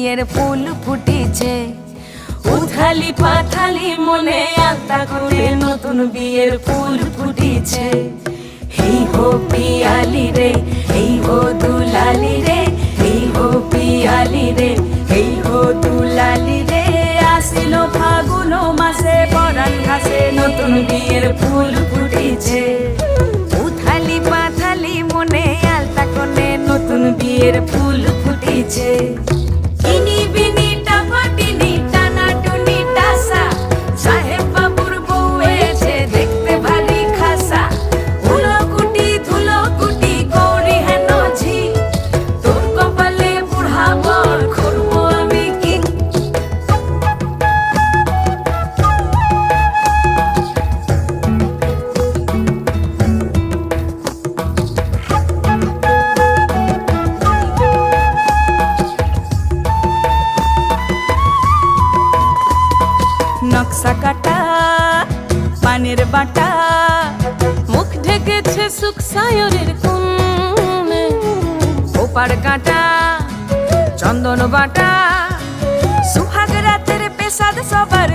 বিয়ের ফুল ফুটিছে। উথালি পাথালি মনে আত্মা করে নতুন বিয়ের ফুল ফুটিছে। এই হো পিয়ালি রে, এই হো দুলালি রে, এই হো পিয়ালি রে, এই হো দুলালি রে। আসিল ফাগুন মাসে পরাণ ঘাসে নতুন বিয়ের ফুল ফুটিছে। উথালি পাথালি মনে আলতা কোণে নতুন বিয়ের ফুল ফুটিছে। ইনি বিনি টাপাটিনি টানা টুনি টাসা, সাহেব বাবুর বউ এসে দেখতে ভারী খাসা। ধুলো কুটি গৌরী হেন ঝি, তোর কপালে বুড়া বর করবো আমি কি। নকশা কাটা পানের বাটা, মুখ ঢেকেছে সুখ সায়রের কোণে। ওপার কাটা চন্দন বাটা, সুহাগ রাতের পেশাদ সবার